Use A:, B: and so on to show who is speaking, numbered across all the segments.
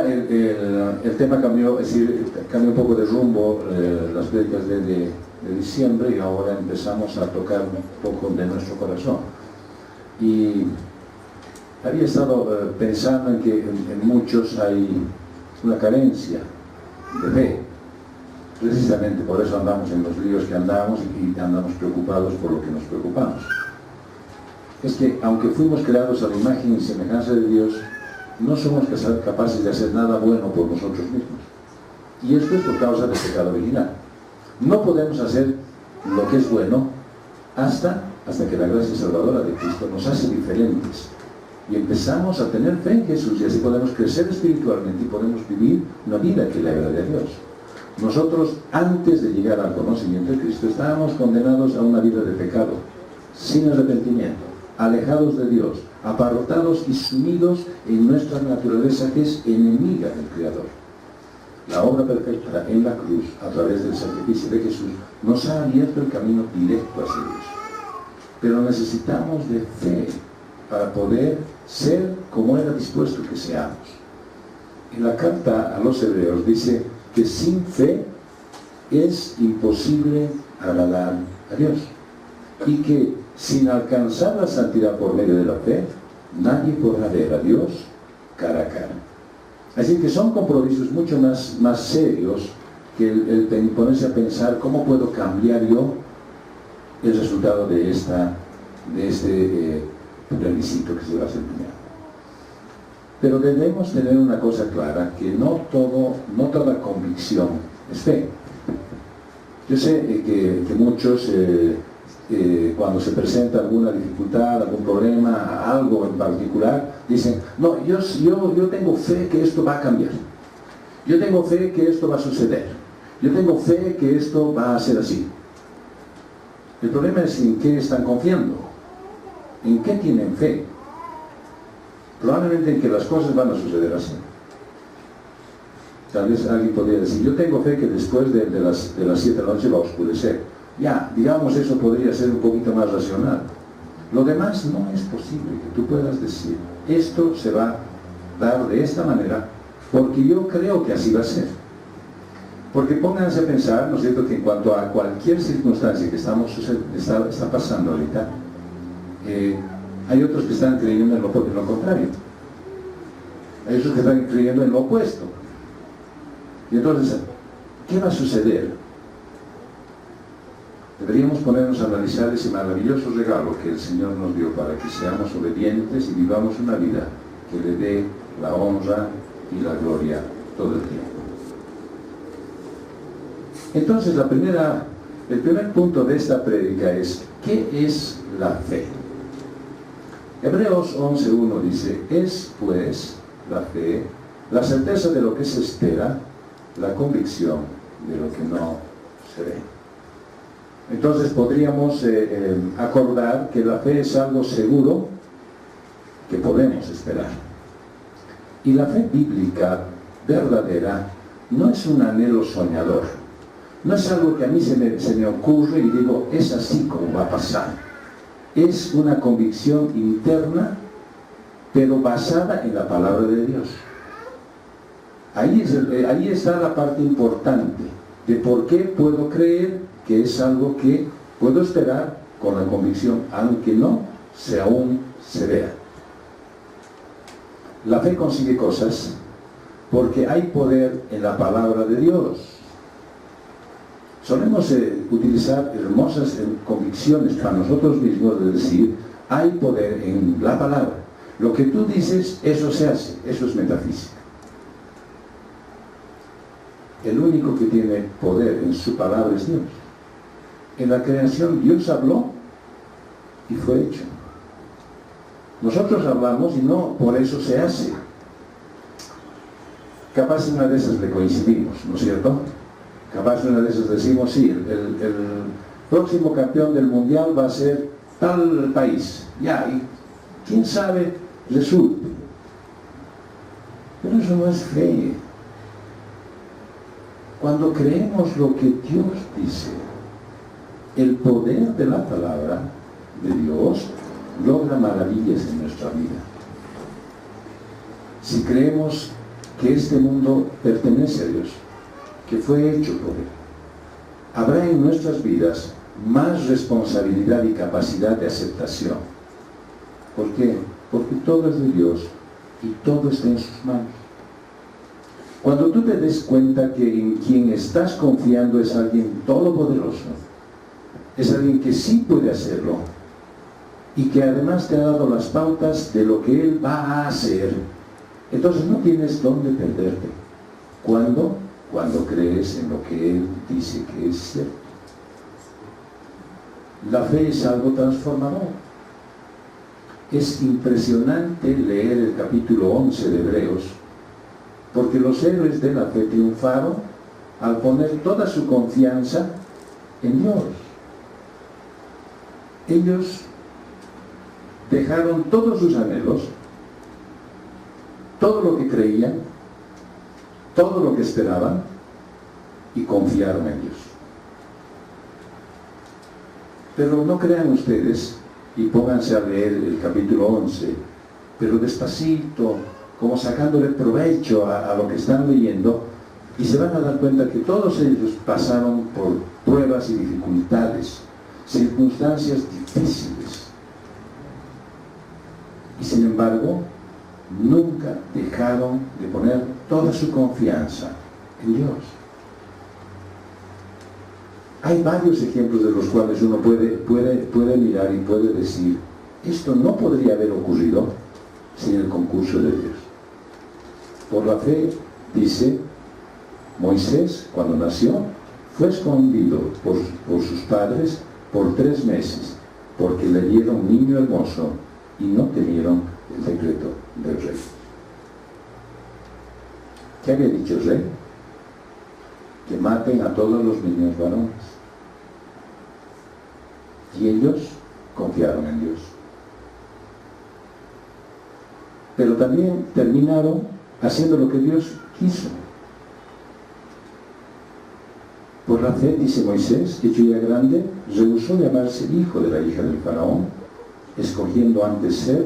A: ahora el tema cambió, es decir, cambió un poco de rumbo, las prédicas de diciembre, y ahora empezamos a tocar un poco de nuestro corazón. Y había estado pensando en que en muchos hay una carencia de fe. Precisamente por eso andamos en los líos que andamos y andamos preocupados por lo que nos preocupamos. Es que aunque fuimos creados a la imagen y semejanza de Dios, no somos capaces de hacer nada bueno por nosotros mismos. Y esto es por causa del pecado original. No podemos hacer lo que es bueno hasta que la gracia salvadora de Cristo nos hace diferentes. Y empezamos a tener fe en Jesús, y así podemos crecer espiritualmente y podemos vivir una vida que le agrade a Dios. Nosotros, antes de llegar al conocimiento de Cristo, estábamos condenados a una vida de pecado, sin arrepentimiento, alejados de Dios, apartados y sumidos en nuestra naturaleza que es enemiga del Creador. La obra perfecta en la cruz, a través del sacrificio de Jesús, nos ha abierto el camino directo hacia Dios. Pero necesitamos de fe para poder ser como era dispuesto que seamos. En la carta a los Hebreos dice que sin fe es imposible agradar a Dios, y que sin alcanzar la santidad por medio de la fe, nadie podrá ver a Dios cara a cara. Así que son compromisos mucho más serios que el ponerse a pensar cómo puedo cambiar yo el resultado de este plebiscito que se va a hacer mañana. Pero debemos tener una cosa clara, que no toda convicción es fe. Yo sé que muchos cuando se presenta alguna dificultad, algún problema, algo en particular, dicen, no, yo tengo fe que esto va a cambiar. Yo tengo fe que esto va a suceder. Yo tengo fe que esto va a ser así. El problema es en qué están confiando. ¿En qué tienen fe? Probablemente en que las cosas van a suceder así. Tal vez alguien podría decir, yo tengo fe que después de las 7 de la noche va a oscurecer. Ya, digamos, eso podría ser un poquito más racional. Lo demás no es posible que tú puedas decir, esto se va a dar de esta manera, porque yo creo que así va a ser. Porque pónganse a pensar, ¿no es cierto?, que en cuanto a cualquier circunstancia que está pasando ahorita, hay otros que están creyendo en lo contrario. Hay otros que están creyendo en lo opuesto. Y entonces, ¿qué va a suceder? Deberíamos ponernos a analizar ese maravilloso regalo que el Señor nos dio para que seamos obedientes y vivamos una vida que le dé la honra y la gloria todo el tiempo. Entonces, el primer punto de esta prédica es, ¿qué es la fe? Hebreos 11:1 dice, es pues la fe, la certeza de lo que se espera, la convicción de lo que no se ve. Entonces podríamos acordar que la fe es algo seguro que podemos esperar. Y la fe bíblica verdadera no es un anhelo soñador. No es algo que a mí se me ocurre y digo, es así como va a pasar. Es una convicción interna, pero basada en la palabra de Dios. Ahí está la parte importante de por qué puedo creer que es algo que puedo esperar con la convicción, aunque no aún se vea. La fe consigue cosas porque hay poder en la palabra de Dios. Solemos utilizar hermosas convicciones para nosotros mismos de decir, hay poder en la palabra. Lo que tú dices, eso se hace, eso es metafísica. El único que tiene poder en su palabra es Dios. En la creación Dios habló y fue hecho. Nosotros hablamos y no por eso se hace. Capaz una de esas le coincidimos, ¿no es cierto? Capaz una de esas decimos, sí, el próximo campeón del mundial va a ser tal país. Ya, y quién sabe, resulta. Pero eso no es fe. Cuando creemos lo que Dios dice, el poder de la palabra de Dios logra maravillas en nuestra vida. Si creemos que este mundo pertenece a Dios, que fue hecho por Él. Habrá en nuestras vidas más responsabilidad y capacidad de aceptación. ¿Por qué? Porque todo es de Dios y todo está en sus manos. Cuando tú te des cuenta que en quien estás confiando es alguien todopoderoso, es alguien que sí puede hacerlo y que además te ha dado las pautas de lo que Él va a hacer, entonces no tienes dónde perderte. ¿Cuándo? Cuando crees en lo que Él dice que es cierto. La fe es algo transformador. Es impresionante leer el capítulo 11 de Hebreos, porque los héroes de la fe triunfaron al poner toda su confianza en Dios. Ellos dejaron todos sus anhelos, todo lo que creían, todo lo que esperaban, y confiaron en Dios. Pero no crean ustedes, y pónganse a leer el capítulo 11, pero despacito, como sacándole provecho a lo que están leyendo, y se van a dar cuenta que todos ellos pasaron por pruebas y dificultades, circunstancias difíciles. Y sin embargo, nunca dejaron de poner toda su confianza en Dios. Hay varios ejemplos de los cuales uno puede mirar y puede decir, esto no podría haber ocurrido sin el concurso de Dios. Por la fe, dice, Moisés, cuando nació, fue escondido por sus padres por 3 meses, porque le dieron un niño hermoso y no temieron el decreto del rey. ¿Qué había dicho el rey? Que maten a todos los niños varones. Y ellos confiaron en Dios. Pero también terminaron haciendo lo que Dios quiso. Por la fe, dice Moisés, hecho ya grande, rehusó llamarse hijo de la hija del faraón, escogiendo antes ser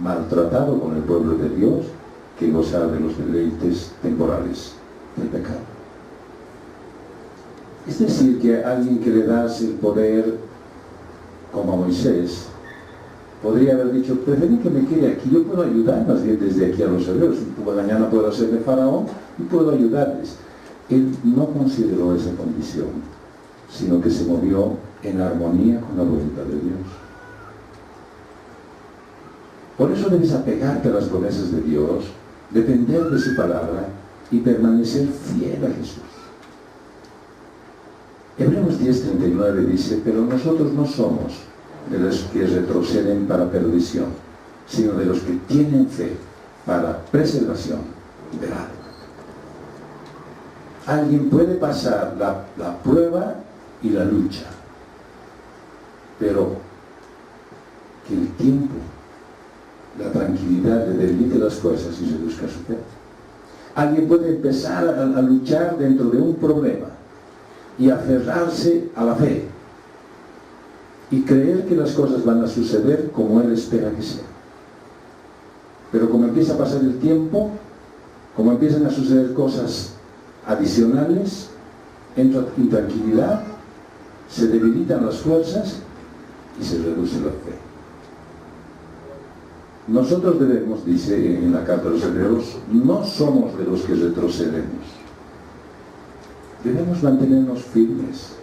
A: maltratado con el pueblo de Dios que gozar de los deleites temporales del pecado. Es decir, que a alguien que le das el poder, como a Moisés, podría haber dicho, preferí que me quede aquí, yo puedo ayudar más bien desde aquí a los hebreos, mañana puedo hacerme faraón y puedo ayudarles. Él no consideró esa condición, sino que se movió en armonía con la voluntad de Dios. Por eso debes apegarte a las promesas de Dios, depender de su palabra y permanecer fiel a Jesús. Hebreos 10:39 dice, pero nosotros no somos de los que retroceden para perdición, sino de los que tienen fe para preservación del alma. Alguien puede pasar la prueba y la lucha, pero que el tiempo, la tranquilidad le debilite las cosas y reduzca su fe. Alguien puede empezar a luchar dentro de un problema y aferrarse a la fe y creer que las cosas van a suceder como él espera que sea. Pero como empieza a pasar el tiempo, como empiezan a suceder cosas adicionales, entra intranquilidad, se debilitan las fuerzas y se reduce la fe. Nosotros debemos, dice en la carta de los Hebreos, no somos de los que retrocedemos. Debemos mantenernos firmes.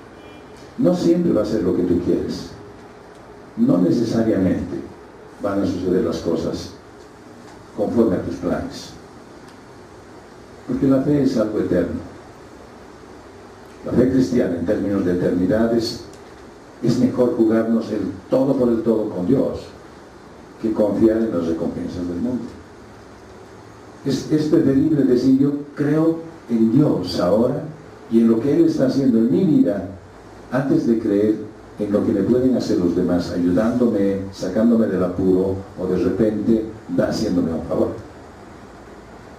A: No siempre va a ser lo que tú quieres. No necesariamente van a suceder las cosas conforme a tus planes. Porque la fe es algo eterno. La fe cristiana, en términos de eternidades, es mejor jugarnos el todo por el todo con Dios que confiar en las recompensas del mundo. Es preferible decir, yo creo en Dios ahora y en lo que Él está haciendo en mi vida, antes de creer en lo que me pueden hacer los demás, ayudándome, sacándome del apuro o de repente haciéndome un favor.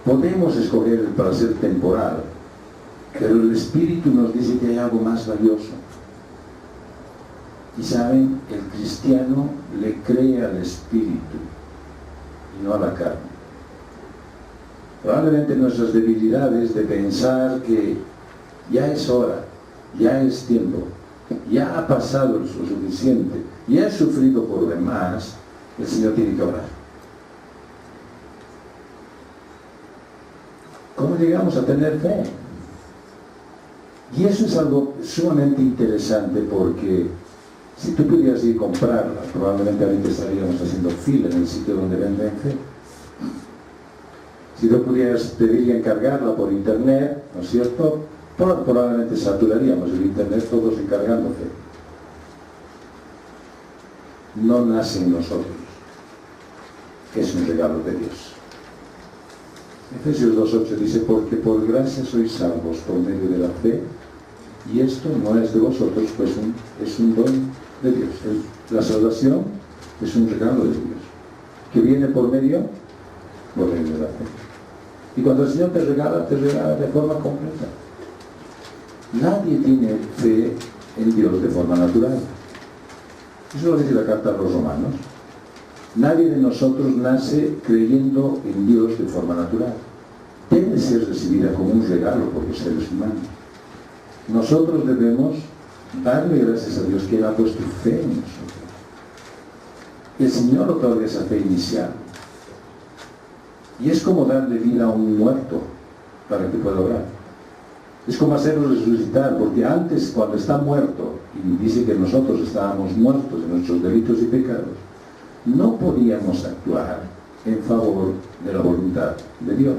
A: Podemos escoger el placer temporal, pero el Espíritu nos dice que hay algo más valioso. Y saben, el cristiano le cree al Espíritu y no a la carne. Probablemente nuestras debilidades de pensar que ya es hora, ya es tiempo, ya ha pasado lo suficiente, ya he sufrido por demás, el Señor tiene que obrar. ¿Cómo llegamos a tener fe? Y eso es algo sumamente interesante, porque si tú pudieras ir a comprarla, probablemente ahorita estaríamos haciendo fila en el sitio donde venden fe. Si tú pudieras pedir y encargarla por internet, ¿no es cierto?, probablemente saturaríamos el internet todos encargando fe. No nace en nosotros, es un regalo de Dios. Efesios 2:8 dice: porque por gracia sois salvos por medio de la fe, y esto no es de vosotros, pues es un don de Dios. La salvación es un regalo de Dios, que viene por medio de la fe. Y cuando el Señor te regala de forma completa. Nadie tiene fe en Dios de forma natural. Eso lo dice la carta a los Romanos. Nadie de nosotros nace creyendo en Dios de forma natural. Debe ser recibida como un regalo por los seres humanos. Nosotros debemos darle gracias a Dios que Él ha puesto fe en nosotros. El Señor otorga esa fe inicial. Y es como darle vida a un muerto para que pueda orar. Es como hacerlo resucitar, porque antes, cuando está muerto, y dice que nosotros estábamos muertos en nuestros delitos y pecados, no podíamos actuar en favor de la voluntad de Dios.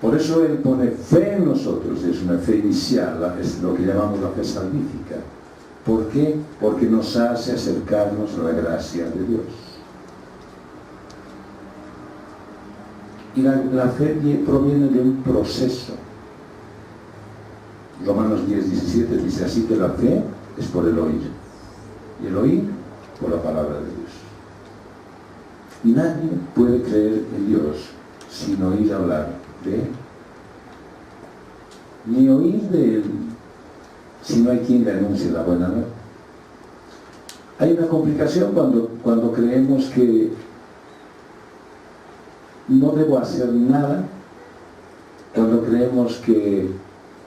A: Por eso Él pone fe en nosotros, es una fe inicial, es lo que llamamos la fe salvífica. ¿Por qué? Porque nos hace acercarnos a la gracia de Dios. Y la fe proviene de un proceso. Romanos 10:17 dice: así que la fe es por el oír, y el oír por la palabra de Dios. Y nadie puede creer en Dios sin oír hablar de Él, ni oír de Él si no hay quien le anuncie la buena nueva. Hay una complicación cuando creemos que no debo hacer nada, cuando creemos que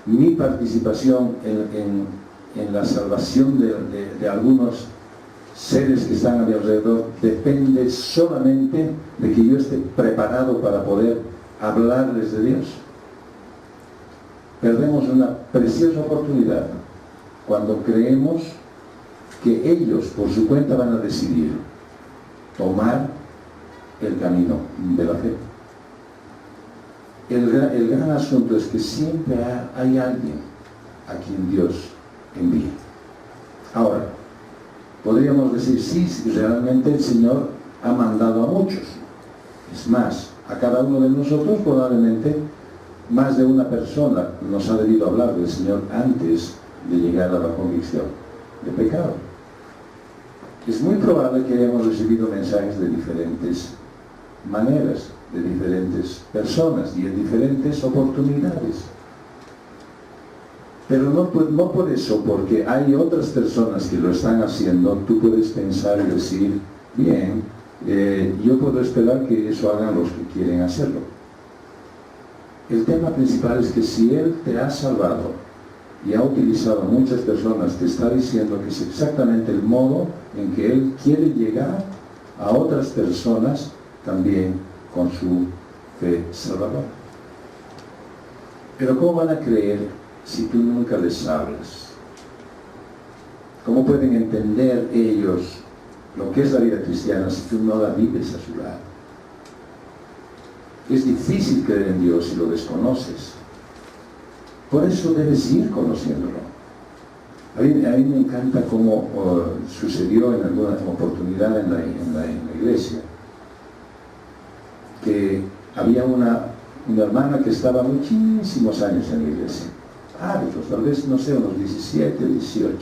A: mi participación en la salvación de algunos seres que están a mi alrededor depende solamente de que yo esté preparado para poder hablarles de Dios. Perdemos una preciosa oportunidad cuando creemos que ellos por su cuenta van a decidir tomar el camino de la fe. El gran asunto es que siempre hay alguien a quien Dios envía. Ahora, podríamos decir, sí, realmente el Señor ha mandado a muchos. Es más, a cada uno de nosotros probablemente más de una persona nos ha debido hablar del Señor antes de llegar a la convicción de pecado. Es muy probable que hayamos recibido mensajes de diferentes maneras, de diferentes personas y en diferentes oportunidades. Pero no por eso, porque hay otras personas que lo están haciendo, tú puedes pensar y decir, bien, yo puedo esperar que eso hagan los que quieren hacerlo. El tema principal es que si Él te ha salvado y ha utilizado a muchas personas, te está diciendo que es exactamente el modo en que Él quiere llegar a otras personas también con su fe salvadora. Pero ¿cómo van a creer si tú nunca les hablas? ¿Cómo pueden entender ellos lo que es la vida cristiana si tú no la vives a su lado? Es difícil creer en Dios si lo desconoces. Por eso debes ir conociéndolo. A mí me encanta cómo sucedió en alguna oportunidad en la iglesia, que había una hermana que estaba muchísimos años en la iglesia, tal vez, no sé, unos 17, 18.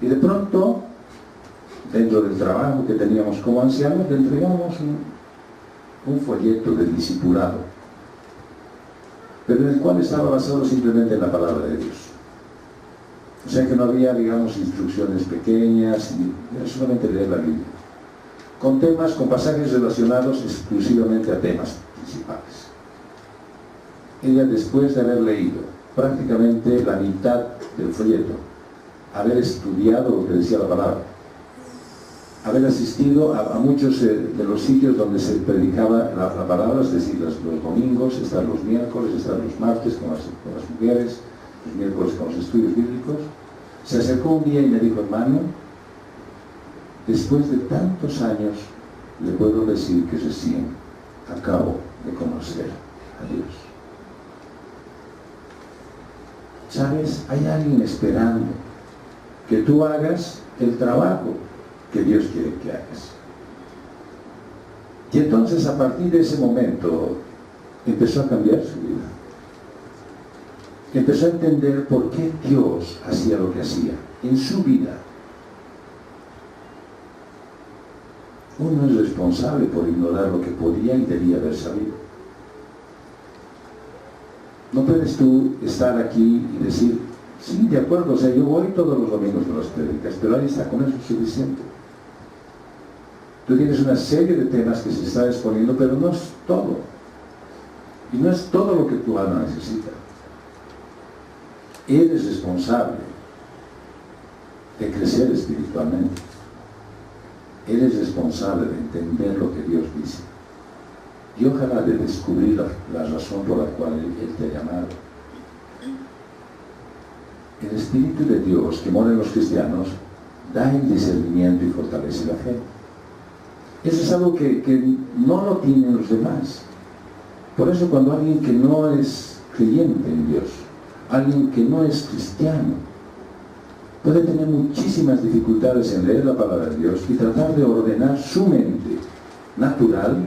A: Y de pronto, dentro del trabajo que teníamos como ancianos, le entregamos un folleto de discipulado, pero en el cual estaba basado simplemente en la palabra de Dios. O sea que no había, digamos, instrucciones pequeñas, era solamente leer la Biblia. con pasajes relacionados exclusivamente a temas principales. Ella, después de haber leído prácticamente la mitad del folleto, haber estudiado lo que decía la palabra, haber asistido a muchos de los sitios donde se predicaba la palabra, es decir, los domingos, están los miércoles, están los martes con las mujeres, los miércoles con los estudios bíblicos, se acercó un día y me dijo: hermano, después de tantos años le puedo decir que recién acabo de conocer a Dios. ¿Sabes? Hay alguien esperando que tú hagas el trabajo que Dios quiere que hagas. Y entonces, a partir de ese momento, empezó a cambiar su vida. Empezó a entender por qué Dios hacía lo que hacía en su vida. Uno es responsable por ignorar lo que podía y debía haber sabido. No puedes tú estar aquí y decir: sí, de acuerdo, o sea, yo voy todos los domingos a las prédicas, pero ahí está, con eso es suficiente. Tú tienes una serie de temas que se está exponiendo, pero no es todo. Y no es todo lo que tu alma necesita. Eres responsable de crecer espiritualmente. Eres responsable de entender lo que Dios dice. Y ojalá de descubrir la razón por la cual Él te ha llamado. El Espíritu de Dios que mora en los cristianos da el discernimiento y fortalece la fe. Eso es algo que no lo tienen los demás. Por eso, cuando alguien que no es creyente en Dios, alguien que no es cristiano, puede tener muchísimas dificultades en leer la palabra de Dios y tratar de ordenar su mente natural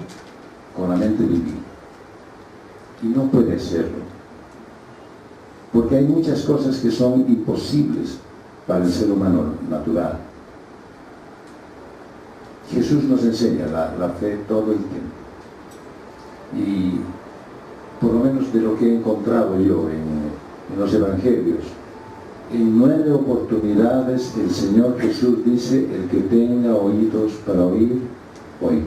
A: con la mente divina. Y no puede hacerlo, porque hay muchas cosas que son imposibles para el ser humano natural. Jesús nos enseña la fe todo el tiempo. Y por lo menos de lo que he encontrado yo en los evangelios, en 9 oportunidades el Señor Jesús dice: el que tenga oídos para oír, oiga.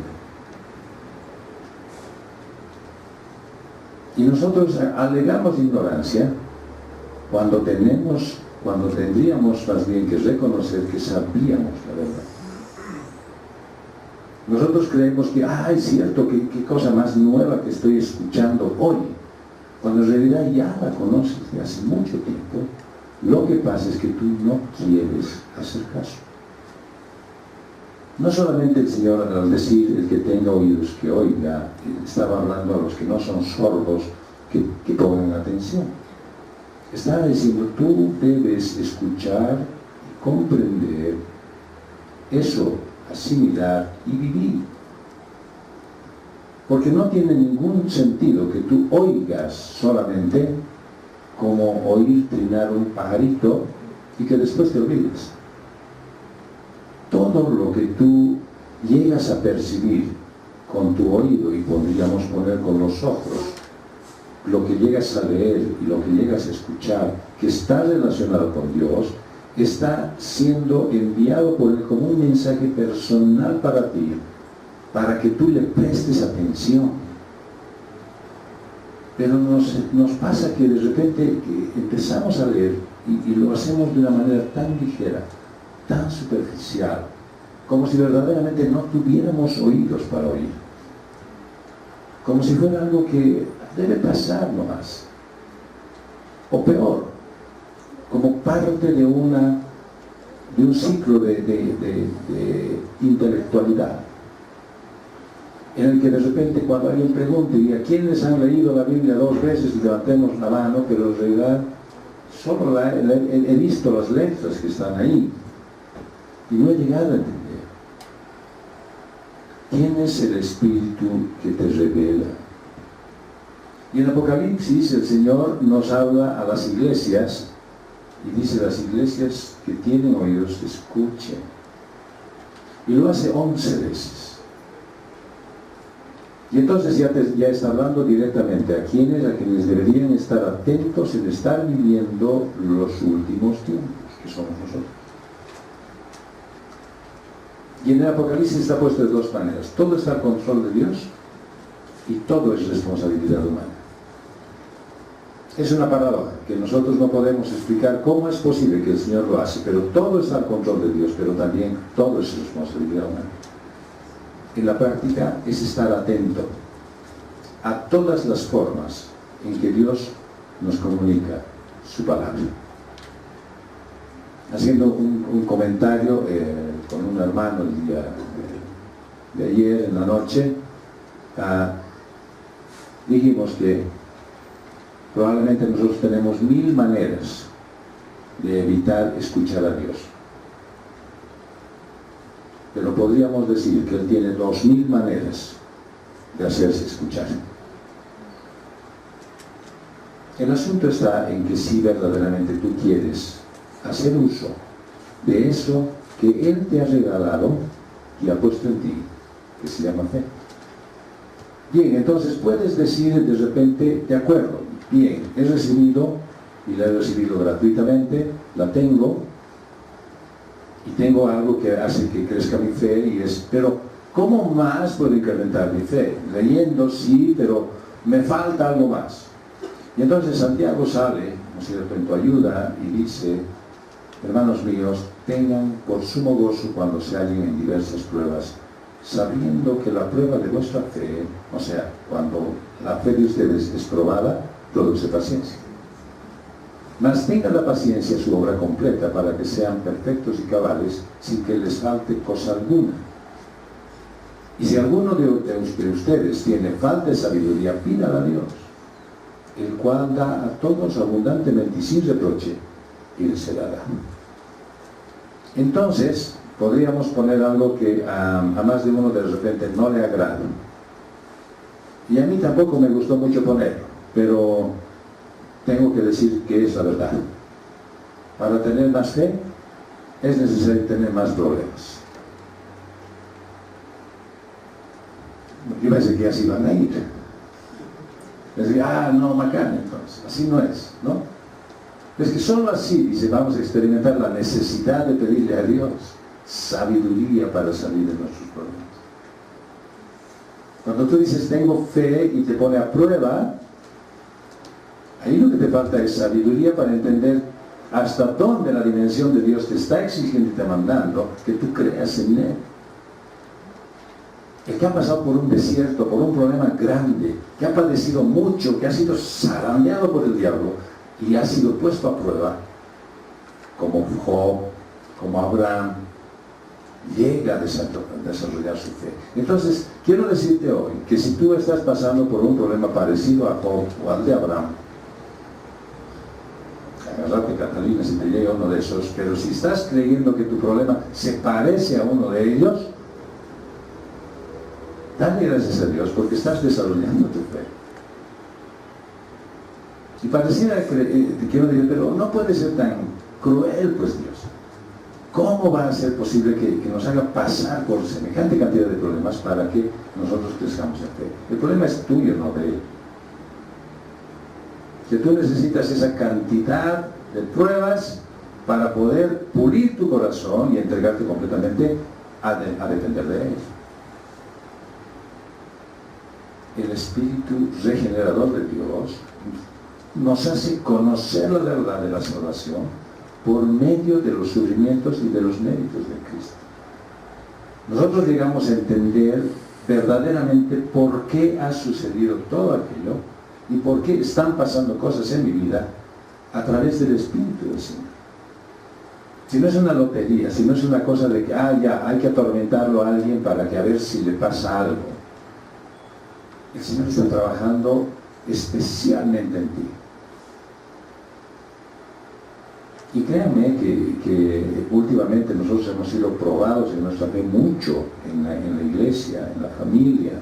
A: Y nosotros alegamos ignorancia cuando tendríamos más bien que reconocer que sabíamos la verdad. Nosotros creemos que, es cierto, qué cosa más nueva que estoy escuchando hoy, cuando en realidad ya la conoces de hace mucho tiempo. Lo que pasa es que tú no quieres hacer caso. No solamente el Señor, al decir el que tenga oídos que oiga, estaba hablando a los que no son sordos, que pongan atención. Estaba diciendo: tú debes escuchar y comprender eso, asimilar y vivir. Porque no tiene ningún sentido que tú oigas solamente como oír trinar un pajarito y que después te olvides. Todo lo que tú llegas a percibir con tu oído, y podríamos poner con los ojos, lo que llegas a leer y lo que llegas a escuchar, que está relacionado con Dios, está siendo enviado por Él como un mensaje personal para ti, para que tú le prestes atención. Pero nos pasa que de repente que empezamos a leer y lo hacemos de una manera tan ligera, tan superficial, como si verdaderamente no tuviéramos oídos para oír. Como si fuera algo que debe pasar nomás. O peor, como parte de un ciclo de intelectualidad, en el que de repente, cuando alguien pregunte y diga: ¿quiénes han leído la Biblia 2 veces? Y levantemos la mano, pero en realidad solo he visto las letras que están ahí y no he llegado a entender. ¿Quién es el Espíritu que te revela? Y en Apocalipsis el Señor nos habla a las iglesias y dice: las iglesias que tienen oídos, escuchen. Y lo hace 11 veces. Y entonces ya está hablando directamente a quienes deberían estar atentos en estar viviendo los últimos tiempos, que somos nosotros. Y en el Apocalipsis está puesto de dos maneras. Todo está al control de Dios y todo es responsabilidad humana. Es una paradoja que nosotros no podemos explicar cómo es posible que el Señor lo hace, pero todo está al control de Dios, pero también todo es responsabilidad humana. En la práctica es estar atento a todas las formas en que Dios nos comunica su palabra. Haciendo un comentario con un hermano el día de ayer en la noche, dijimos que probablemente nosotros tenemos 1000 maneras de evitar escuchar a Dios. Pero podríamos decir que Él tiene 2000 maneras de hacerse escuchar. El asunto está en que si verdaderamente tú quieres hacer uso de eso que Él te ha regalado y ha puesto en ti, que se llama fe. Bien, entonces puedes decir de repente, de acuerdo, bien, he recibido y la he recibido gratuitamente, la tengo y tengo algo que hace que crezca mi fe pero ¿cómo más puedo incrementar mi fe? Leyendo sí, pero me falta algo más. Y entonces Santiago sale, ¿no es cierto?, en tu ayuda y dice: hermanos míos, tengan por sumo gozo cuando se hallen en diversas pruebas, sabiendo que la prueba de vuestra fe, o sea, cuando la fe de ustedes es probada, produce paciencia. Mas tengan la paciencia su obra completa, para que sean perfectos y cabales, sin que les falte cosa alguna. Y si alguno de ustedes tiene falta de sabiduría, pídala a Dios, el cual da a todos abundantemente y sin reproche, y les será dado. Entonces, podríamos poner algo que a más de uno de repente no le agrada. Y a mí tampoco me gustó mucho ponerlo, pero tengo que decir que es la verdad. Para tener más fe, es necesario tener más problemas. Yo pensé que así van a ir. Decía, no, macana, entonces, así no es, ¿no? Es que solo así, dice, vamos a experimentar la necesidad de pedirle a Dios sabiduría para salir de nuestros problemas. Cuando tú dices, tengo fe, y te pone a prueba, ahí lo que te falta es sabiduría para entender hasta dónde la dimensión de Dios te está exigiendo y te mandando que tú creas en Él. El que ha pasado por un desierto, por un problema grande, que ha padecido mucho, que ha sido zarandeado por el diablo y ha sido puesto a prueba, como Job, como Abraham, llega a desarrollar su fe. Entonces, quiero decirte hoy que si tú estás pasando por un problema parecido a Job o al de Abraham, agárrate, Catalina, si te llega uno de esos, pero si estás creyendo que tu problema se parece a uno de ellos, dale gracias a Dios porque estás desarrollando tu fe. Y pareciera que uno dice, pero no puede ser tan cruel, pues Dios. ¿Cómo va a ser posible que nos haga pasar por semejante cantidad de problemas para que nosotros crezcamos en fe? El problema es tuyo, no de Él. Que tú necesitas esa cantidad de pruebas para poder pulir tu corazón y entregarte completamente a depender de Él. El Espíritu regenerador de Dios nos hace conocer la verdad de la salvación por medio de los sufrimientos y de los méritos de Cristo. Nosotros llegamos a entender verdaderamente por qué ha sucedido todo aquello y por qué están pasando cosas en mi vida a través del Espíritu del Señor. Si no es una lotería, si no es una cosa de que, ya, hay que atormentarlo a alguien para que a ver si le pasa algo. El Señor está trabajando especialmente en ti. Y créanme que últimamente nosotros hemos sido probados en nuestra fe mucho en la iglesia, en la familia.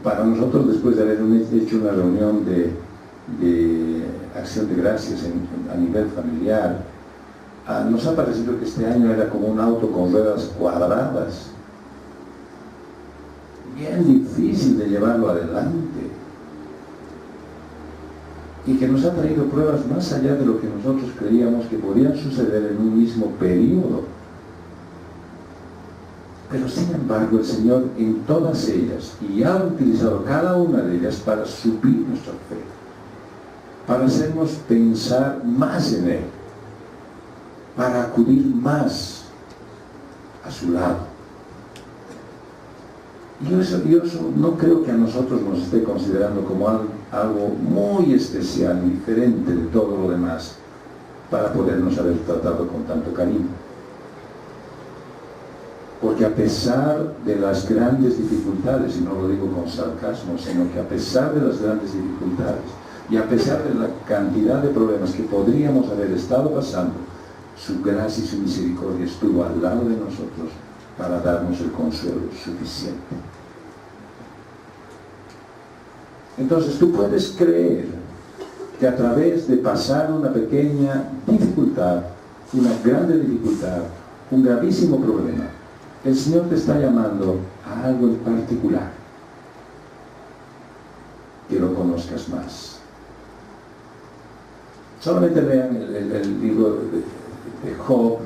A: Para nosotros, después de haber hecho una reunión de acción de gracias a nivel familiar, nos ha parecido que este año era como un auto con ruedas cuadradas. Bien difícil de llevarlo adelante. Y que nos ha traído pruebas más allá de lo que nosotros creíamos que podían suceder en un mismo periodo. Pero sin embargo el Señor en todas ellas, y ha utilizado cada una de ellas para subir nuestra fe, para hacernos pensar más en Él, para acudir más a su lado. Y yo no creo que a nosotros nos esté considerando como algo muy especial y diferente de todo lo demás para podernos haber tratado con tanto cariño. Porque a pesar de las grandes dificultades, y no lo digo con sarcasmo, sino que a pesar de las grandes dificultades y a pesar de la cantidad de problemas que podríamos haber estado pasando, su gracia y su misericordia estuvo al lado de nosotros para darnos el consuelo suficiente. Entonces tú puedes creer que a través de pasar una pequeña dificultad, una grande dificultad, un gravísimo problema, el Señor te está llamando a algo en particular, que lo conozcas más. Solamente lean el libro de Job,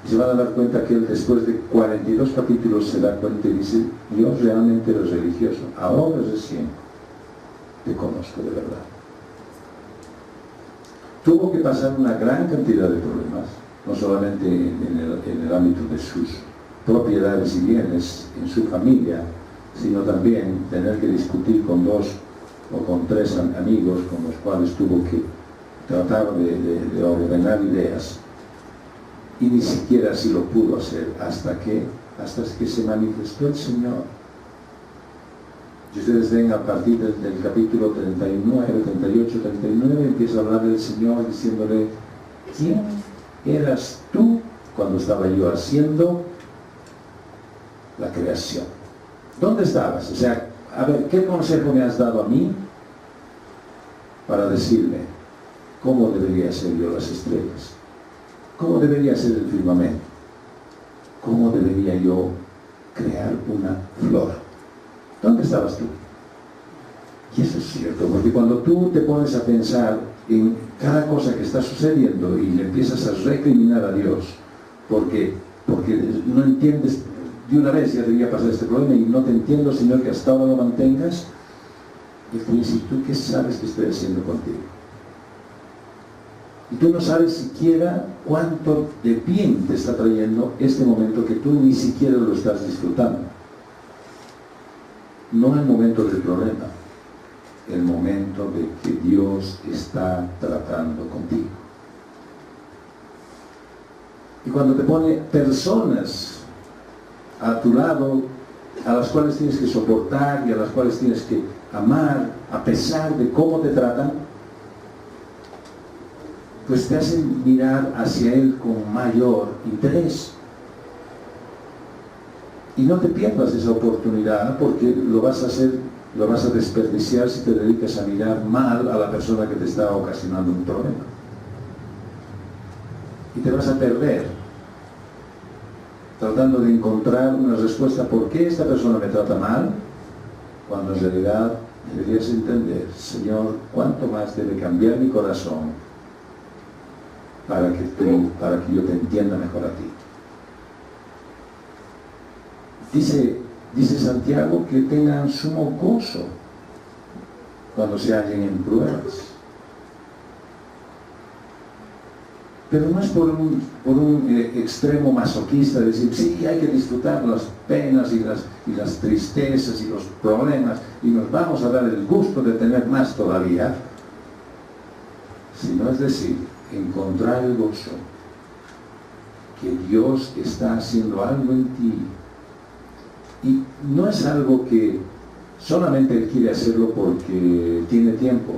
A: y se van a dar cuenta que él después de 42 capítulos se da cuenta y dice: Dios realmente eres religioso, ahora recién te conozco de verdad. Tuvo que pasar una gran cantidad de problemas, no solamente en el ámbito de sus propiedades y bienes, en su familia, sino también tener que discutir con 2 o con 3 amigos con los cuales tuvo que tratar de ordenar ideas, y ni siquiera así lo pudo hacer hasta que se manifestó el Señor. Si ustedes ven a partir del capítulo 39, 38, 39, empieza a hablar del Señor diciéndole: ¿quién eras tú cuando estaba yo haciendo la creación? ¿Dónde estabas? O sea, a ver, ¿qué consejo me has dado a mí para decirme cómo debería ser yo las estrellas? ¿Cómo debería ser el firmamento? ¿Cómo debería yo crear una flor? ¿Dónde estabas tú? Y eso es cierto, porque cuando tú te pones a pensar en cada cosa que está sucediendo y le empiezas a recriminar a Dios, porque no entiendes, de una vez ya debía pasar este problema y no te entiendo, Señor, que hasta ahora lo mantengas, y tú dices: ¿tú qué sabes que estoy haciendo contigo? Y tú no sabes siquiera cuánto de bien te está trayendo este momento que tú ni siquiera lo estás disfrutando. No el momento del problema, el momento de que Dios está tratando contigo. Y cuando te pone personas a tu lado, a las cuales tienes que soportar y a las cuales tienes que amar, a pesar de cómo te tratan, pues te hacen mirar hacia Él con mayor interés. Y no te pierdas esa oportunidad, porque lo vas a desperdiciar si te dedicas a mirar mal a la persona que te está ocasionando un problema. Y te vas a perder tratando de encontrar una respuesta: ¿por qué esta persona me trata mal? Cuando en realidad deberías entender: Señor, ¿cuánto más debe cambiar mi corazón para que yo te entienda mejor a ti? Dice Santiago que tengan sumo gozo cuando se hallen en pruebas. Pero no es por un extremo masoquista de decir: sí, hay que disfrutar las penas y las tristezas y los problemas y nos vamos a dar el gusto de tener más todavía, sino es decir, encontrar el gozo que Dios está haciendo algo en ti, y no es algo que solamente Él quiere hacerlo porque tiene tiempo.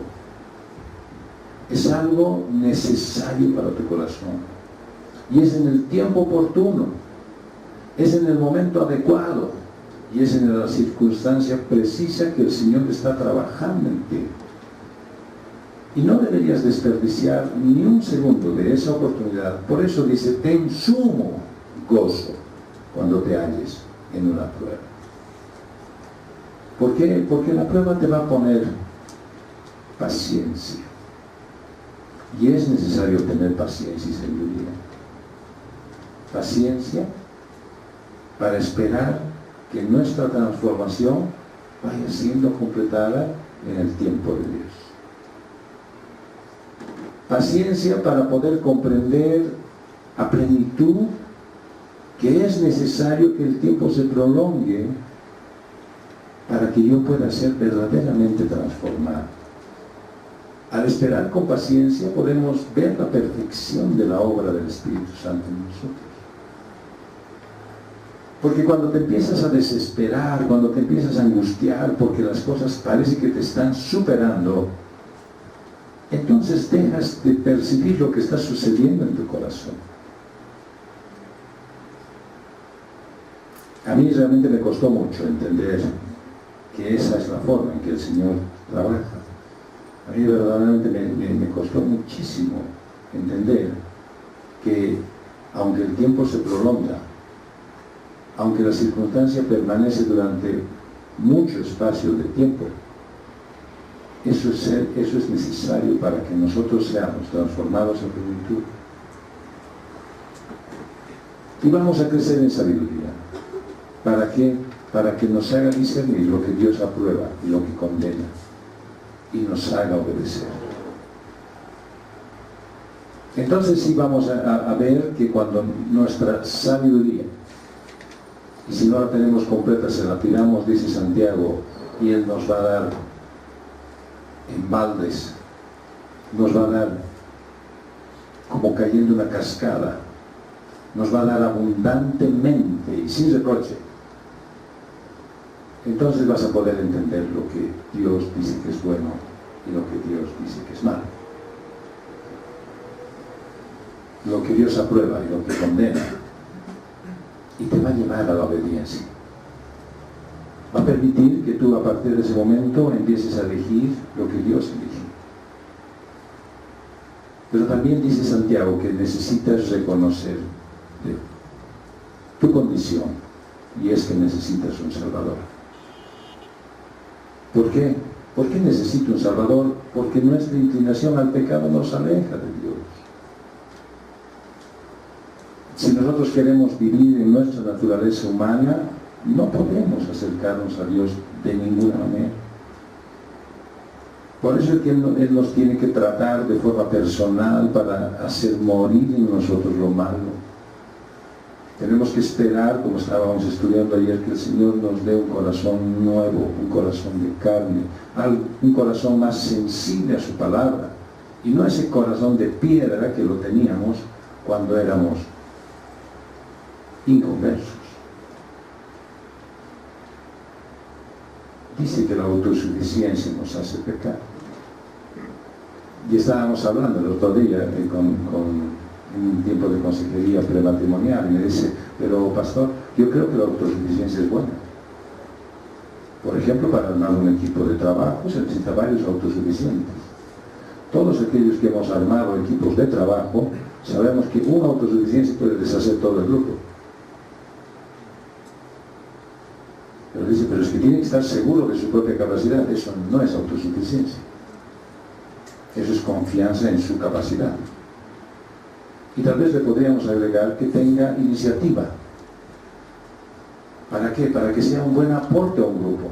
A: Es algo necesario para tu corazón, y es en el tiempo oportuno, es en el momento adecuado, y es en la circunstancia precisa que el Señor está trabajando en ti. Y no deberías desperdiciar ni un segundo de esa oportunidad. Por eso dice: ten sumo gozo cuando te halles en una prueba. ¿Por qué? Porque la prueba te va a poner paciencia. Y es necesario tener paciencia y sabiduría. Paciencia para esperar que nuestra transformación vaya siendo completada en el tiempo de Dios. Paciencia para poder comprender a plenitud que es necesario que el tiempo se prolongue para que yo pueda ser verdaderamente transformado. Al esperar con paciencia podemos ver la perfección de la obra del Espíritu Santo en nosotros. Porque cuando te empiezas a desesperar, cuando te empiezas a angustiar porque las cosas parece que te están superando, entonces dejas de percibir lo que está sucediendo en tu corazón. A mí realmente me costó mucho entender que esa es la forma en que el Señor trabaja. A mí verdaderamente me costó muchísimo entender que aunque el tiempo se prolonga, aunque la circunstancia permanece durante mucho espacio de tiempo, eso es necesario para que nosotros seamos transformados en plenitud. Y vamos a crecer en sabiduría. ¿Para qué? Para que nos haga discernir lo que Dios aprueba y lo que condena, y nos haga obedecer. Entonces sí vamos a ver que cuando nuestra sabiduría, y si no la tenemos completa, se la tiramos, dice Santiago, y Él nos va a dar en baldes, nos va a dar como cayendo una cascada, nos va a dar abundantemente y sin reproche. Entonces vas a poder entender lo que Dios dice que es bueno y lo que Dios dice que es malo. Lo que Dios aprueba y lo que condena. Y te va a llevar a la obediencia. Va a permitir que tú a partir de ese momento empieces a elegir lo que Dios elige. Pero también dice Santiago que necesitas reconocer tu condición, y es que necesitas un Salvador. ¿Por qué? ¿Por qué necesito un Salvador? Porque nuestra inclinación al pecado nos aleja de Dios. Si nosotros queremos vivir en nuestra naturaleza humana, no podemos acercarnos a Dios de ninguna manera. Por eso es que Él nos tiene que tratar de forma personal para hacer morir en nosotros lo malo. Tenemos que esperar, como estábamos estudiando ayer, que el Señor nos dé un corazón nuevo, un corazón de carne, un corazón más sensible a su palabra, y no ese corazón de piedra que lo teníamos cuando éramos inconversos. Dice que la autosuficiencia nos hace pecar. Y estábamos hablando el otro día en un tiempo de consejería prematrimonial, y me dice, pero pastor, yo creo que la autosuficiencia es buena. Por ejemplo, para armar un equipo de trabajo se necesita varios autosuficientes. Todos aquellos que hemos armado equipos de trabajo, sabemos que una autosuficiencia puede deshacer todo el grupo. Pero dice, pero es que tiene que estar seguro de su propia capacidad. Eso no es autosuficiencia. Eso es confianza en su capacidad. Y tal vez le podríamos agregar que tenga iniciativa. ¿Para qué? Para que sea un buen aporte a un grupo.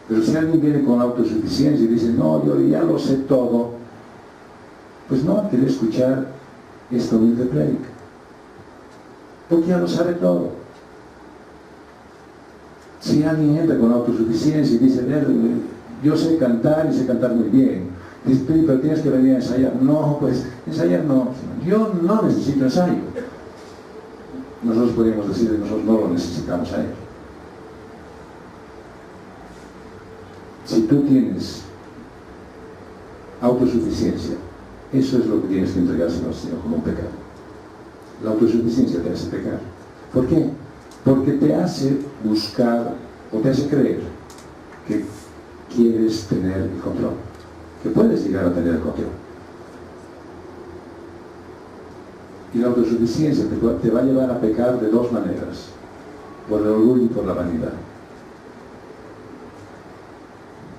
A: Pero si alguien viene con autosuficiencia y dice, no, yo ya lo sé todo, pues no va a querer escuchar esta humilde prédica. Porque ya lo sabe todo. Si alguien entra con autosuficiencia y dice, yo sé cantar y sé cantar muy bien, dice, pero tienes que venir a ensayar. No, pues ensayar no, yo no necesito ensayo. Nosotros podríamos decir que nosotros no lo necesitamos a Él. Si tú tienes autosuficiencia, eso es lo que tienes que entregárselo al Señor como un pecado. La autosuficiencia te hace pecar. ¿Por qué? Porque te hace buscar o te hace creer que quieres tener el control, que puedes llegar a tener el control. Y la autosuficiencia te va a llevar a pecar de dos maneras, por el orgullo y por la vanidad.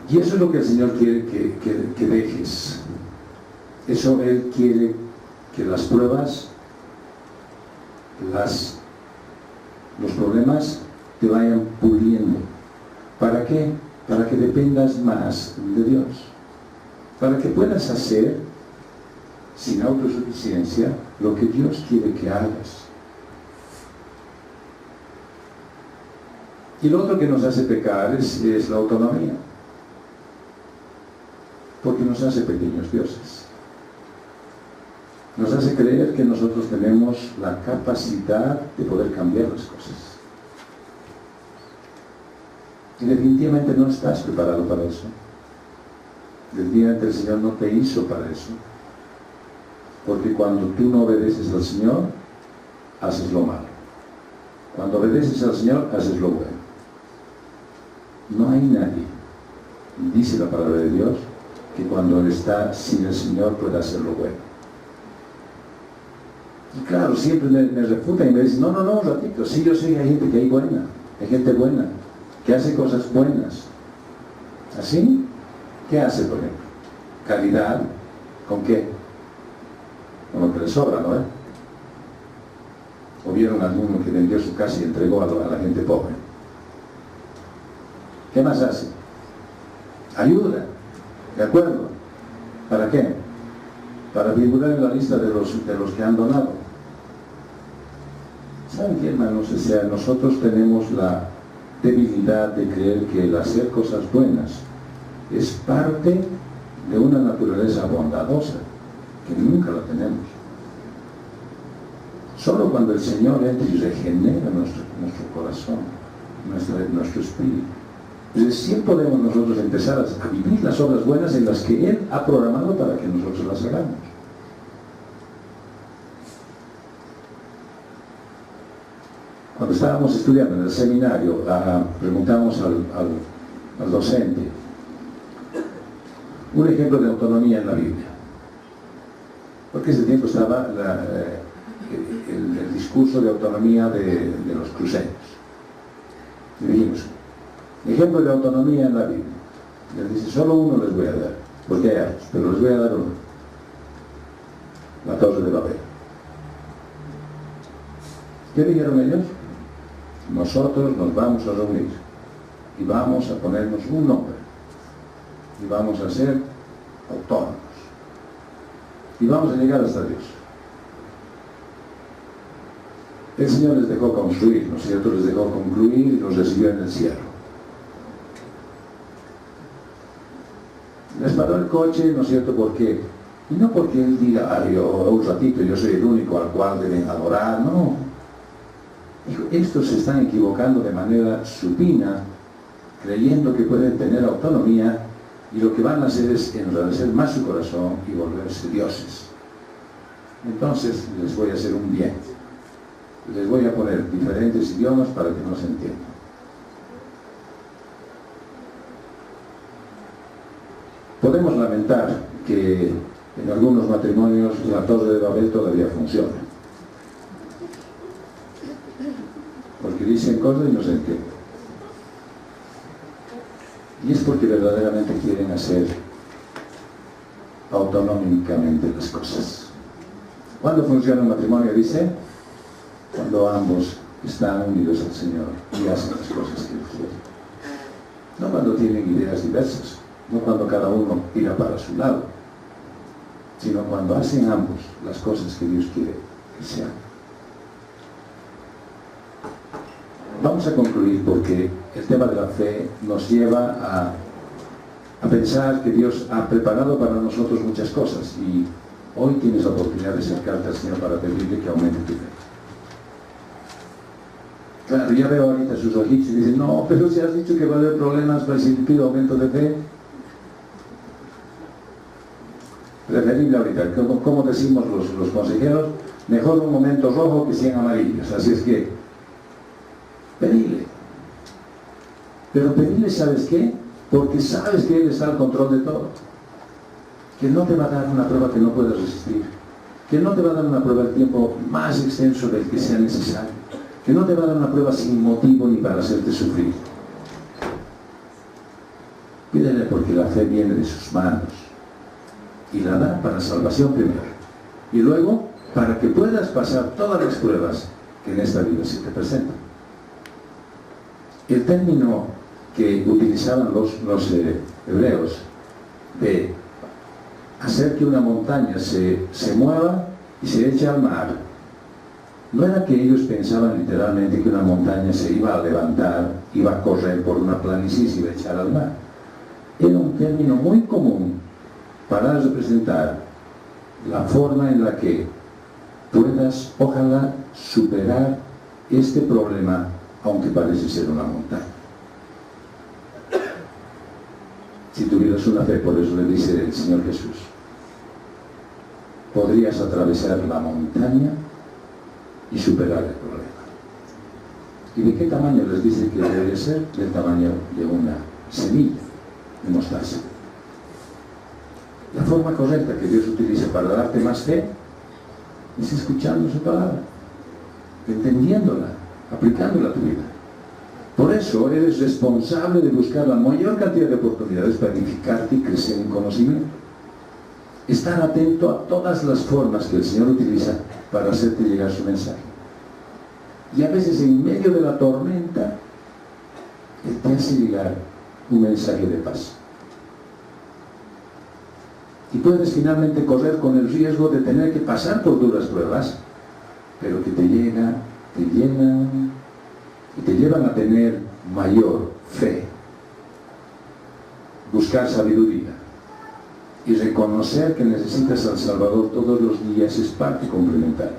A: Y eso es lo que el Señor quiere que dejes. Eso Él quiere que las pruebas las los problemas te vayan puliendo. ¿Para qué? Para que dependas más de Dios. Para que puedas hacer, sin autosuficiencia, lo que Dios quiere que hagas. Y lo otro que nos hace pecar es la autonomía. Porque nos hace pequeños dioses. Nos hace creer que nosotros tenemos la capacidad de poder cambiar las cosas. Y definitivamente no estás preparado para eso. Definitivamente el Señor no te hizo para eso. Porque cuando tú no obedeces al Señor, haces lo malo. Cuando obedeces al Señor, haces lo bueno. No hay nadie, dice la palabra de Dios, que cuando Él está sin el Señor pueda hacer lo bueno. Y claro, siempre me refutan y me dicen, no, un ratito, sí, yo sé que hay gente que hay buena, hay gente buena, que hace cosas buenas. ¿Así? ¿Qué hace, por ejemplo? Caridad, ¿con qué? Con lo que le sobra, ¿no? O vieron a alguno que vendió su casa y entregó a la gente pobre. ¿Qué más hace? Ayuda, ¿de acuerdo? ¿Para qué? Para figurar en la lista de los que han donado. ¿Saben qué, hermanos? O sea, nosotros tenemos la debilidad de creer que el hacer cosas buenas es parte de una naturaleza bondadosa, que nunca la tenemos. Solo cuando el Señor entra y regenera nuestro corazón, nuestro espíritu. Recién podemos nosotros empezar a vivir las obras buenas en las que Él ha programado para que nosotros las hagamos. Cuando estábamos estudiando en el seminario, preguntamos al docente un ejemplo de autonomía en la Biblia. Porque ese tiempo estaba el discurso de autonomía de los cruceros. Y dijimos, ejemplo de autonomía en la Biblia. Les dice, solo uno les voy a dar, porque hay varios, pero les voy a dar uno. La Torre de Babel. ¿Qué dijeron ellos? Nosotros nos vamos a reunir y vamos a ponernos un nombre y vamos a ser autónomos y vamos a llegar hasta Dios. El Señor les dejó construir, ¿no es cierto? Les dejó concluir y los recibió en el cielo. Les paró el coche, ¿no es cierto? ¿Por qué? Y no porque Él diga, un ratito, yo soy el único al cual deben adorar, no. Dijo, estos se están equivocando de manera supina, creyendo que pueden tener autonomía, y lo que van a hacer es enrarecer más su corazón y volverse dioses. Entonces les voy a hacer un bien. Les voy a poner diferentes idiomas para que no se entiendan. Podemos lamentar que en algunos matrimonios la Torre de Babel todavía funciona. Porque dicen cosas y no se entienden. Y es porque verdaderamente quieren hacer autonómicamente las cosas. ¿Cuándo funciona un matrimonio? Dice, cuando ambos están unidos al Señor y hacen las cosas que Él quiere. No cuando tienen ideas diversas, no cuando cada uno tira para su lado, sino cuando hacen ambos las cosas que Dios quiere que se hagan. Vamos a concluir porque el tema de la fe nos lleva a pensar que Dios ha preparado para nosotros muchas cosas y hoy tienes la oportunidad de acercarte al Señor para pedirle que aumente tu fe. Claro, ya veo ahorita sus ojitos y dicen, no, pero si has dicho que va a haber problemas, pues si pido aumento de fe. Preferible ahorita, como decimos los consejeros, mejor un momento rojo que 100 amarillos, así es que pedile. Pero pedile, ¿sabes qué? Porque sabes que Él está al control de todo. Que no te va a dar una prueba que no puedas resistir. Que no te va a dar una prueba el tiempo más extenso del que sea necesario. Que no te va a dar una prueba sin motivo ni para hacerte sufrir. Pídele porque la fe viene de sus manos. Y la da para salvación primero. Y luego, para que puedas pasar todas las pruebas que en esta vida se te presentan. El término que utilizaban los hebreos de hacer que una montaña se mueva y se eche al mar, no era que ellos pensaban literalmente que una montaña se iba a levantar, iba a correr por una planicie y se iba a echar al mar. Era un término muy común para representar la forma en la que puedas, ojalá, superar este problema, aunque parece ser una montaña. Si tuvieras una fe, por eso le dice el Señor Jesús, podrías atravesar la montaña y superar el problema. ¿Y de qué tamaño les dice que debe ser? Del tamaño de una semilla de mostaza. La forma correcta que Dios utiliza para darte más fe es escuchando su palabra, entendiéndola, aplicándola a tu vida. Por eso eres responsable de buscar la mayor cantidad de oportunidades para edificarte y crecer en conocimiento. Estar atento a todas las formas que el Señor utiliza para hacerte llegar su mensaje. Y a veces en medio de la tormenta, Él te hace llegar un mensaje de paz. Y puedes finalmente correr con el riesgo de tener que pasar por duras pruebas, pero que te llenan y te llevan a tener mayor fe. Buscar sabiduría y reconocer que necesitas al Salvador todos los días es parte complementaria.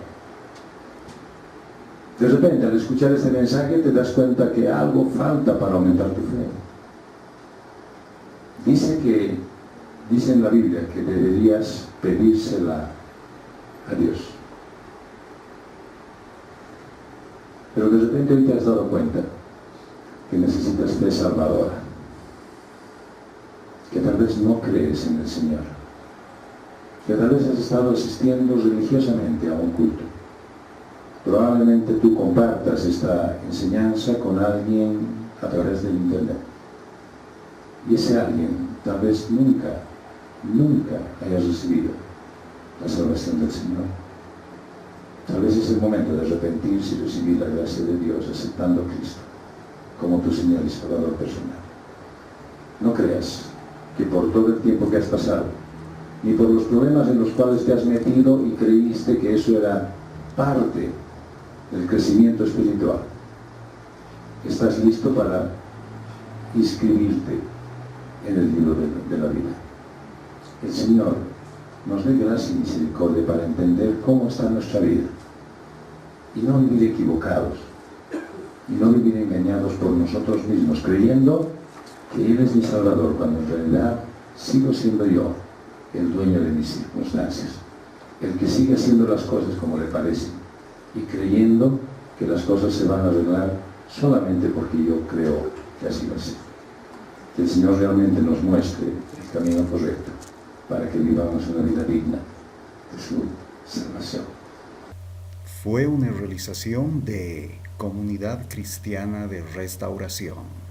A: De repente, al escuchar este mensaje, te das cuenta que algo falta para aumentar tu fe. Dice en la Biblia que deberías pedírsela a Dios. Pero de repente hoy te has dado cuenta que necesitas fe salvadora, que tal vez no crees en el Señor, que tal vez has estado asistiendo religiosamente a un culto. Probablemente tú compartas esta enseñanza con alguien a través del internet. Y ese alguien tal vez nunca haya recibido la salvación del Señor. Tal vez es el momento de arrepentirse y recibir la gracia de Dios aceptando a Cristo como tu Señor y Salvador personal. No creas que por todo el tiempo que has pasado, ni por los problemas en los cuales te has metido y creíste que eso era parte del crecimiento espiritual, estás listo para inscribirte en el libro de la vida. El Señor nos dé gracia y misericordia para entender cómo está nuestra vida y no vivir equivocados y no vivir engañados por nosotros mismos, creyendo que Él es mi Salvador, cuando en realidad sigo siendo yo el dueño de mis circunstancias, el que sigue haciendo las cosas como le parece y creyendo que las cosas se van a arreglar solamente porque yo creo que así va a ser. Que el Señor realmente nos muestre el camino correcto para que vivamos una vida digna de su salvación.
B: Fue una realización de Comunidad Cristiana de Restauración.